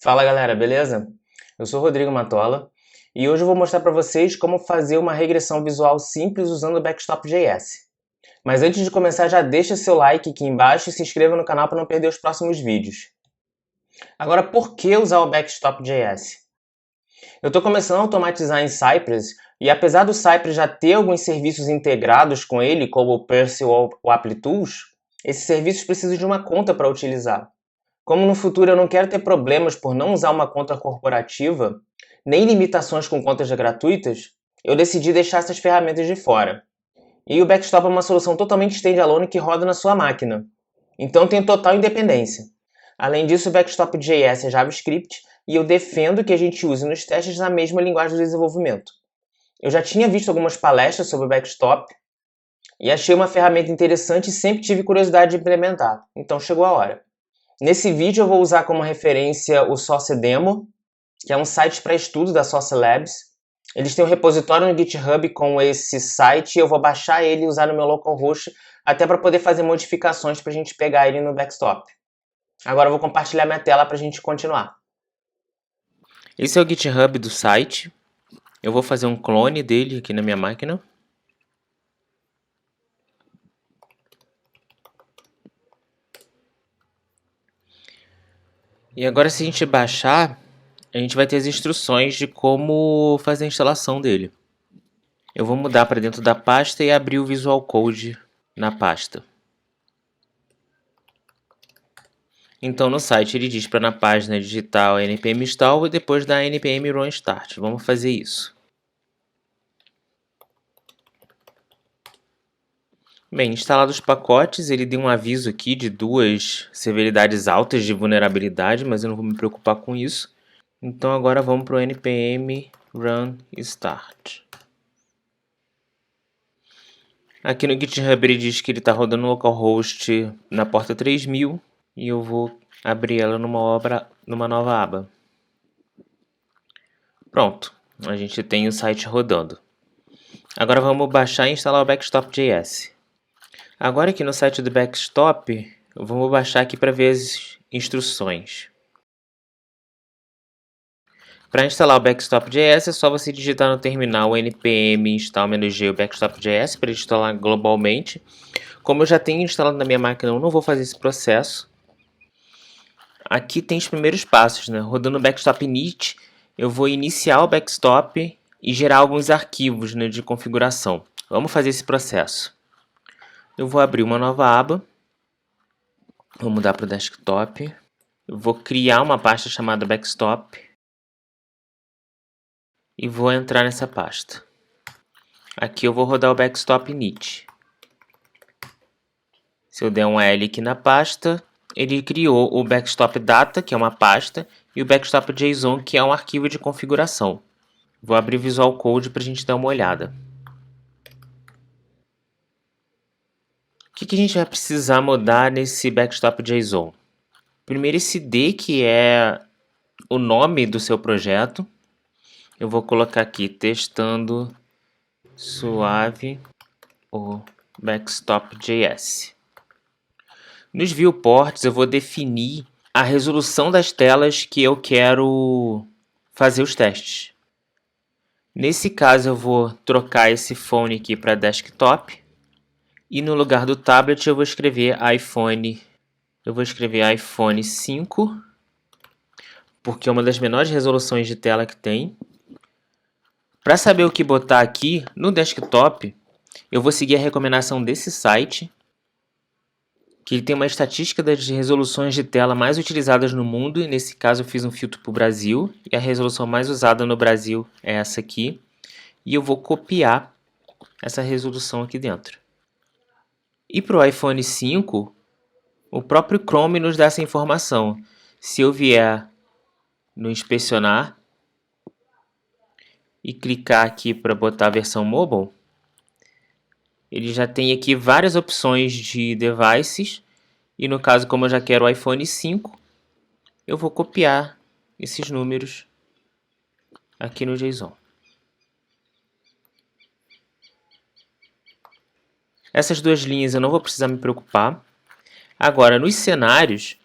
Fala galera, beleza? Eu sou o Rodrigo Matola e hoje eu vou mostrar para vocês como fazer uma regressão visual simples usando o Backstop.js. Mas antes de começar, já deixa seu like aqui embaixo e se inscreva no canal para não perder os próximos vídeos. Agora, por que usar o Backstop.js? Eu estou começando a automatizar em Cypress e apesar do Cypress já ter alguns serviços integrados com ele, como o Percy ou o AppleTools, esses serviços precisam de uma conta para utilizar. Como no futuro eu não quero ter problemas por não usar uma conta corporativa, nem limitações com contas gratuitas, eu decidi deixar essas ferramentas de fora. E o Backstop é uma solução totalmente standalone que roda na sua máquina. Então tem total independência. Além disso, o Backstop.js é JavaScript e eu defendo que a gente use nos testes na mesma linguagem de desenvolvimento. Eu já tinha visto algumas palestras sobre o Backstop e achei uma ferramenta interessante e sempre tive curiosidade de implementar. Então chegou a hora. Nesse vídeo eu vou usar como referência o Source Demo, que é um site para estudo da Source Labs. Eles têm um repositório no GitHub com esse site e eu vou baixar ele e usar no meu localhost até para poder fazer modificações para a gente pegar ele no Backstop. Agora eu vou compartilhar minha tela para a gente continuar. Esse é o GitHub do site. Eu vou fazer um clone dele aqui na minha máquina. E agora, se a gente baixar, a gente vai ter as instruções de como fazer a instalação dele. Eu vou mudar para dentro da pasta e abrir o Visual Code na pasta. Então no site ele diz para na página digitar npm install e depois dar npm run start. Vamos fazer isso. Bem, instalados os pacotes, ele deu um aviso aqui de 2 severidades altas de vulnerabilidade, mas eu não vou me preocupar com isso. Então agora vamos para o npm run start. Aqui no GitHub ele diz que ele está rodando localhost na porta 3000 e eu vou abrir ela numa nova aba. Pronto, a gente tem o site rodando. Agora vamos baixar e instalar o Backstop.js. Agora aqui no site do Backstop, vamos baixar aqui para ver as instruções. Para instalar o Backstop.js é só você digitar no terminal npm install-g o Backstop.js para instalar globalmente. Como eu já tenho instalado na minha máquina, eu não vou fazer esse processo. Aqui tem os primeiros passos, né? Rodando o Backstop init, eu vou iniciar o Backstop e gerar alguns arquivos, né, de configuração. Vamos fazer esse processo. Eu vou abrir uma nova aba. Vou mudar para o desktop. Eu vou criar uma pasta chamada Backstop. E vou entrar nessa pasta. Aqui eu vou rodar o Backstop init. Se eu der um L aqui na pasta, ele criou o Backstop data, que é uma pasta, e o Backstop JSON, que é um arquivo de configuração. Vou abrir o Visual Code para a gente dar uma olhada. O que a gente vai precisar mudar nesse Backstop JSON? Primeiro esse D, que é o nome do seu projeto. Eu vou colocar aqui, testando suave o Backstop.js. Nos viewports eu vou definir a resolução das telas que eu quero fazer os testes. Nesse caso eu vou trocar esse phone aqui para desktop. E no lugar do tablet eu vou escrever iPhone. Eu vou escrever iPhone 5, porque é uma das menores resoluções de tela que tem. Para saber o que botar aqui no desktop, eu vou seguir a recomendação desse site, que ele tem uma estatística das resoluções de tela mais utilizadas no mundo, e nesse caso eu fiz um filtro para o Brasil, e a resolução mais usada no Brasil é essa aqui, e eu vou copiar essa resolução aqui dentro. E para o iPhone 5, o próprio Chrome nos dá essa informação. Se eu vier no inspecionar e clicar aqui para botar a versão mobile, ele já tem aqui várias opções de devices. E no caso, como eu já quero o iPhone 5, eu vou copiar esses números aqui no JSON. Essas duas linhas eu não vou precisar me preocupar. Agora, nos cenários,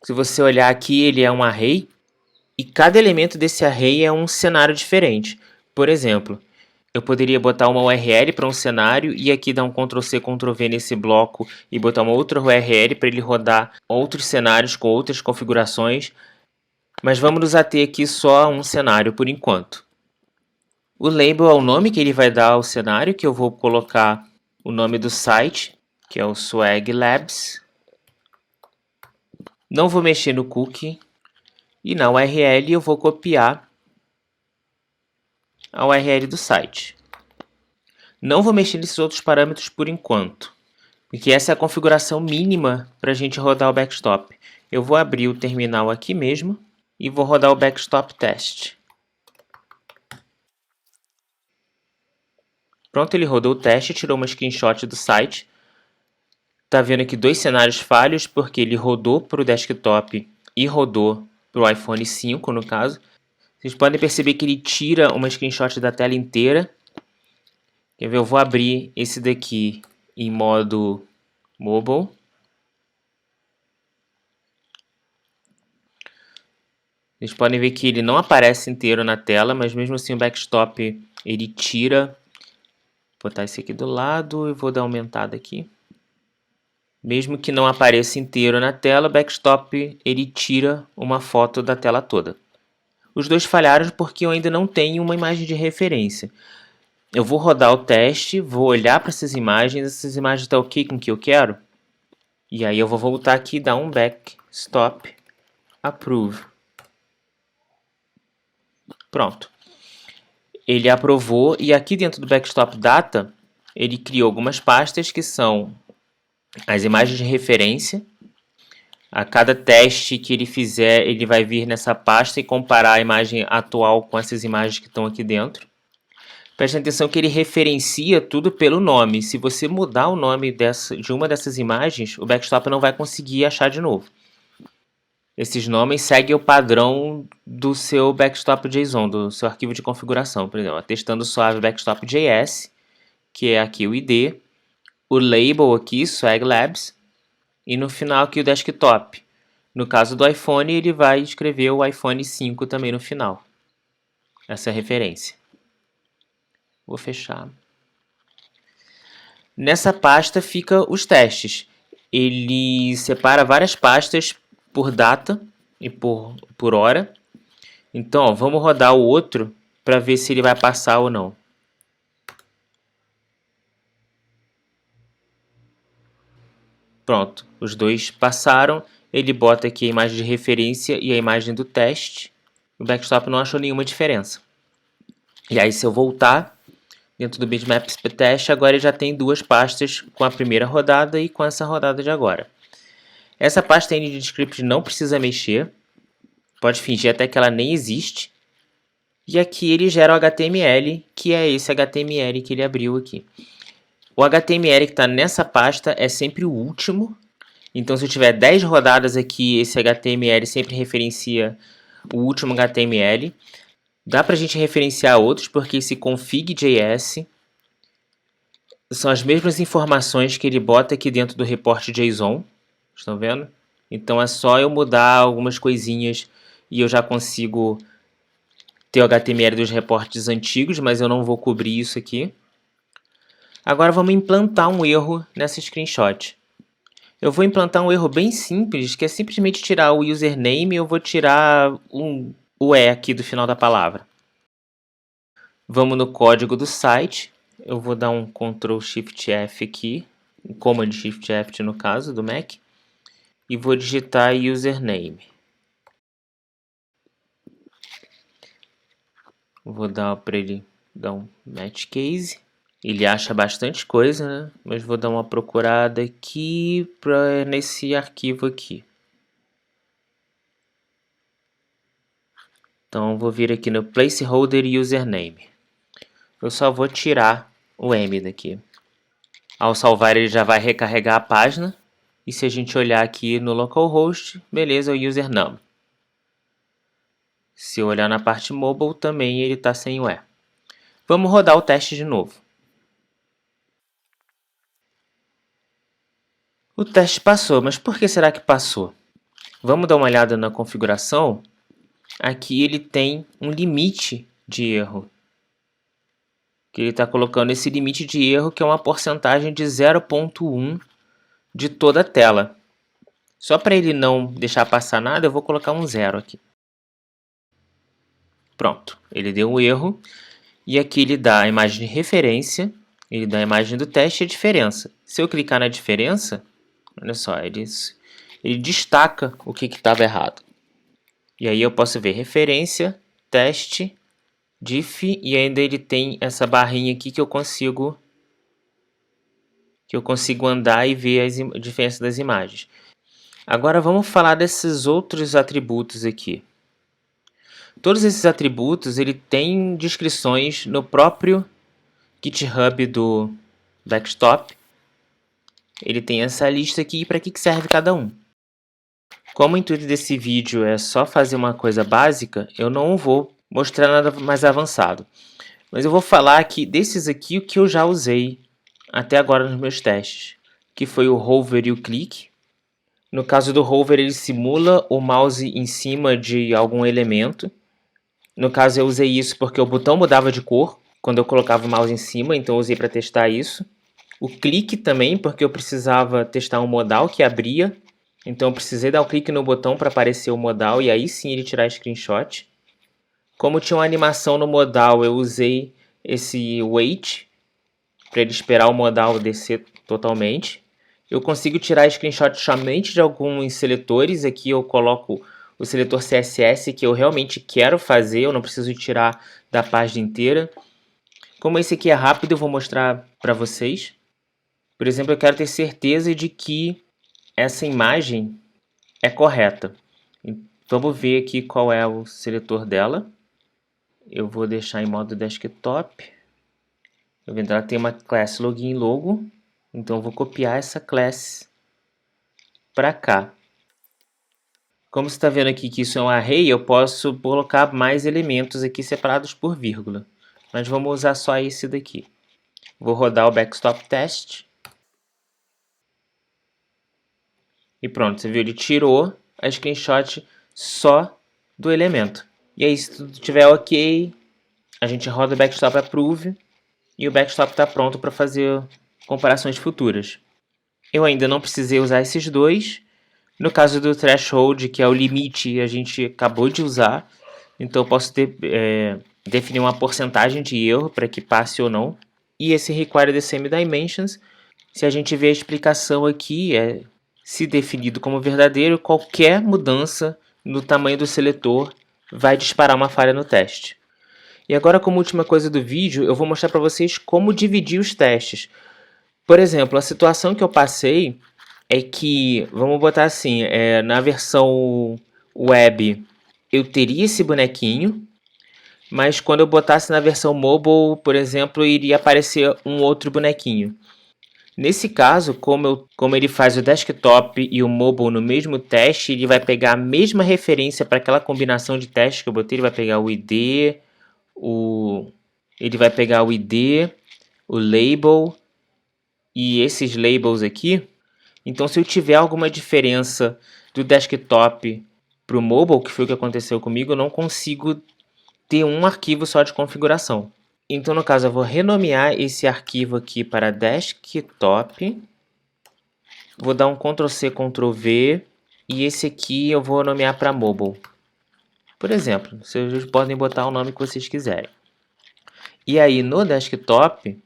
se você olhar aqui, ele é um array. E cada elemento desse array é um cenário diferente. Por exemplo, eu poderia botar uma URL para um cenário e aqui dar um Ctrl+C, Ctrl+V nesse bloco e botar uma outra URL para ele rodar outros cenários com outras configurações. Mas vamos nos ater aqui só a um cenário por enquanto. O label é o nome que ele vai dar ao cenário, que eu vou colocar o nome do site, que é o Swag Labs. Não vou mexer no cookie. E na URL eu vou copiar a URL do site. Não vou mexer nesses outros parâmetros por enquanto, porque essa é a configuração mínima para a gente rodar o backstop. Eu vou abrir o terminal aqui mesmo e vou rodar o backstop test. Pronto, ele rodou o teste, tirou uma screenshot do site. Tá vendo aqui dois cenários falhos, porque ele rodou para o desktop e rodou para o iPhone 5, no caso. Vocês podem perceber que ele tira uma screenshot da tela inteira. Quer ver? Eu vou abrir esse daqui em modo mobile. Vocês podem ver que ele não aparece inteiro na tela, mas mesmo assim o backstop ele tira. Vou botar esse aqui do lado e vou dar uma aumentada aqui. Mesmo que não apareça inteiro na tela, o backstop ele tira uma foto da tela toda. Os dois falharam porque eu ainda não tenho uma imagem de referência. Eu vou rodar o teste, vou olhar para essas imagens estão ok com o que eu quero. E aí eu vou voltar aqui e dar um backstop approve. Pronto. Ele aprovou e aqui dentro do backstop data, ele criou algumas pastas que são as imagens de referência. A cada teste que ele fizer, ele vai vir nessa pasta e comparar a imagem atual com essas imagens que estão aqui dentro. Preste atenção que ele referencia tudo pelo nome. Se você mudar o nome de uma dessas imagens, o backstop não vai conseguir achar de novo. Esses nomes seguem o padrão do seu backstop JSON, do seu arquivo de configuração. Por exemplo, testando suave backstop.js, que é aqui o ID, o label aqui, Swag Labs, e no final aqui o desktop. No caso do iPhone, ele vai escrever o iPhone 5 também no final. Essa é a referência. Vou fechar. Nessa pasta fica os testes. Ele separa várias pastas por data e por hora. Então, ó, vamos rodar o outro para ver se ele vai passar ou não. Pronto, os dois passaram. Ele bota aqui a imagem de referência e a imagem do teste. O backstop não achou nenhuma diferença. E aí, se eu voltar dentro do Bitmaps teste, agora ele já tem duas pastas com a primeira rodada e com essa rodada de agora. Essa pasta NDScript não precisa mexer. Pode fingir até que ela nem existe. E aqui ele gera o HTML, que é esse HTML que ele abriu aqui. O HTML que está nessa pasta é sempre o último. Então, se eu tiver 10 rodadas aqui, esse HTML sempre referencia o último HTML. Dá para a gente referenciar outros, porque esse config.js são as mesmas informações que ele bota aqui dentro do report JSON. Estão vendo? Então, é só eu mudar algumas coisinhas e eu já consigo ter o HTML dos reportes antigos, mas eu não vou cobrir isso aqui. Agora vamos implantar um erro nessa screenshot. Eu vou implantar um erro bem simples, que é simplesmente tirar o username e eu vou tirar o E aqui do final da palavra. Vamos no código do site. Eu vou dar um Ctrl+Shift+F aqui, um Command+Shift+F no caso do Mac, e vou digitar username. Vou dar para ele dar um match case. Ele acha bastante coisa, né? Mas vou dar uma procurada aqui nesse arquivo aqui. Então vou vir aqui no placeholder username. Eu só vou tirar o M daqui. Ao salvar ele já vai recarregar a página. E se a gente olhar aqui no localhost, beleza, o username. Se eu olhar na parte mobile, também ele está sem o E. Vamos rodar o teste de novo. O teste passou, mas por que será que passou? Vamos dar uma olhada na configuração. aqui ele tem um limite de erro. Que ele está colocando esse limite de erro, que é uma porcentagem de 0,1 de toda a tela. Só para ele não deixar passar nada, eu vou colocar um 0 aqui. Pronto, ele deu um erro. E aqui ele dá a imagem de referência, ele dá a imagem do teste e a diferença. Se eu clicar na diferença, olha só, ele destaca o que estava errado. E aí eu posso ver referência, teste, diff, e ainda ele tem essa barrinha aqui que eu consigo andar e ver a diferença das imagens. Agora vamos falar desses outros atributos aqui. Todos esses atributos ele tem descrições no próprio GitHub do Backstop. Ele tem essa lista aqui e para que serve cada um. Como o intuito desse vídeo é só fazer uma coisa básica, eu não vou mostrar nada mais avançado. Mas eu vou falar aqui desses aqui o que eu já usei até agora nos meus testes, que foi o hover e o click. No caso do hover, ele simula o mouse em cima de algum elemento. No caso, eu usei isso porque o botão mudava de cor quando eu colocava o mouse em cima, então eu usei para testar isso. O clique também, porque eu precisava testar um modal que abria. Então eu precisei dar o clique no botão para aparecer o modal e aí sim ele tirar screenshot. Como tinha uma animação no modal, eu usei esse wait para ele esperar o modal descer totalmente. Eu consigo tirar screenshot somente de alguns seletores. Aqui eu coloco o seletor CSS que eu realmente quero fazer, eu não preciso tirar da página inteira. Como esse aqui é rápido, eu vou mostrar para vocês. Por exemplo, eu quero ter certeza de que essa imagem é correta. Vamos ver aqui qual é o seletor dela. Eu vou deixar em modo desktop. Eu vou entrar, tem uma class login logo. Então eu vou copiar essa class para cá. Como você está vendo aqui que isso é um array, eu posso colocar mais elementos aqui separados por vírgula. Mas vamos usar só esse daqui. Vou rodar o backstop test. E pronto, você viu, ele tirou a screenshot só do elemento. E aí, se tudo estiver ok, a gente roda o backstop approve e o backstop está pronto para fazer comparações futuras. Eu ainda não precisei usar esses dois. No caso do threshold, que é o limite, a gente acabou de usar. Então eu posso definir uma porcentagem de erro para que passe ou não. E esse require the same dimensions, se a gente ver a explicação aqui, se definido como verdadeiro, qualquer mudança no tamanho do seletor vai disparar uma falha no teste. E agora, como última coisa do vídeo, eu vou mostrar para vocês como dividir os testes. Por exemplo, a situação que eu passei é que, vamos botar assim, na versão web eu teria esse bonequinho, mas quando eu botasse na versão mobile, por exemplo, iria aparecer um outro bonequinho. Nesse caso, como ele faz o desktop e o mobile no mesmo teste, ele vai pegar a mesma referência para aquela combinação de testes que eu botei. Ele vai pegar o ID, o label e esses labels aqui. Então, se eu tiver alguma diferença do desktop para o mobile, que foi o que aconteceu comigo, eu não consigo ter um arquivo só de configuração. Então, no caso, eu vou renomear esse arquivo aqui para desktop. Vou dar um Ctrl+C, Ctrl+V. E esse aqui eu vou nomear para mobile. Por exemplo, vocês podem botar o nome que vocês quiserem. E aí, no desktop,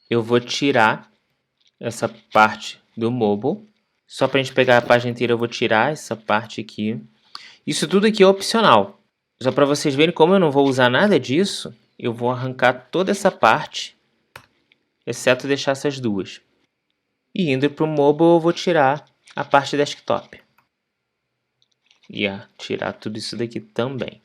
eu vou tirar essa parte do mobile. Só para a gente pegar a página inteira, eu vou tirar essa parte aqui. Isso tudo aqui é opcional. Só para vocês verem como eu não vou usar nada disso, eu vou arrancar toda essa parte, exceto deixar essas duas. E indo para o mobile, eu vou tirar a parte desktop. E tirar tudo isso daqui também.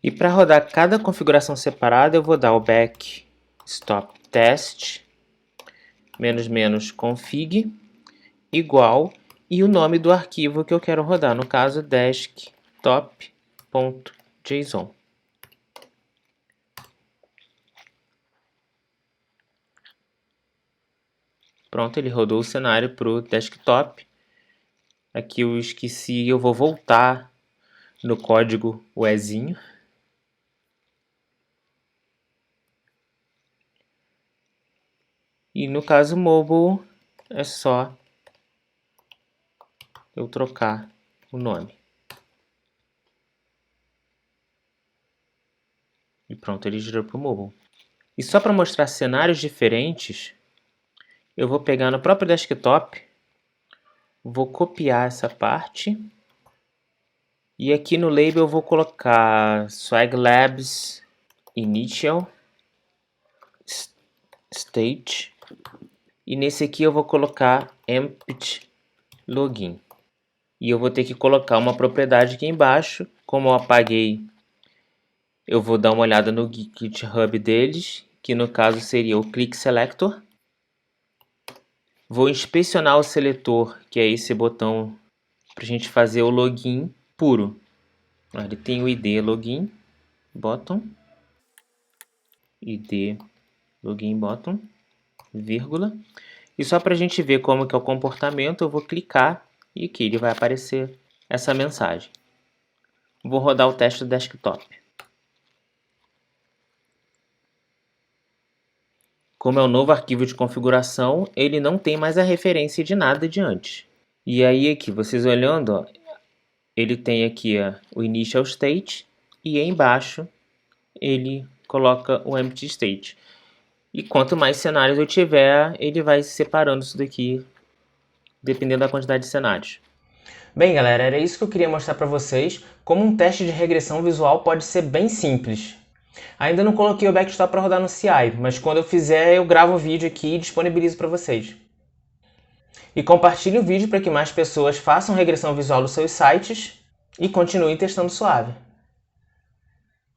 E para rodar cada configuração separada, eu vou dar o backstop test --config igual e o nome do arquivo que eu quero rodar, no caso desktop.json. Pronto, ele rodou o cenário para o desktop. Aqui eu esqueci, eu vou voltar no código o Ezinho. E no caso mobile é só eu trocar o nome. E pronto, ele girou para o mobile. E só para mostrar cenários diferentes, eu vou pegar no próprio desktop, vou copiar essa parte. E aqui no label eu vou colocar Swag Labs Initial State. E nesse aqui eu vou colocar Empty Login. E eu vou ter que colocar uma propriedade aqui embaixo. Como eu apaguei, eu vou dar uma olhada no GitHub deles, que no caso seria o Click Selector. Vou inspecionar o seletor, que é esse botão para a gente fazer o login puro. Ele tem o ID Login Button, ID Login Button, vírgula. E só para a gente ver como que é o comportamento, eu vou clicar e aqui ele vai aparecer essa mensagem. Vou rodar o teste do desktop. Como é um novo arquivo de configuração, ele não tem mais a referência de nada de antes. E aí aqui, vocês olhando, ó, ele tem aqui o Initial State e aí embaixo ele coloca o Empty State. E quanto mais cenários eu tiver, ele vai separando isso daqui, dependendo da quantidade de cenários. Bem, galera, era isso que eu queria mostrar para vocês, como um teste de regressão visual pode ser bem simples. Ainda não coloquei o Backstop para rodar no CI, mas quando eu fizer eu gravo o vídeo aqui e disponibilizo para vocês. E compartilhe o vídeo para que mais pessoas façam regressão visual dos seus sites e continuem testando suave.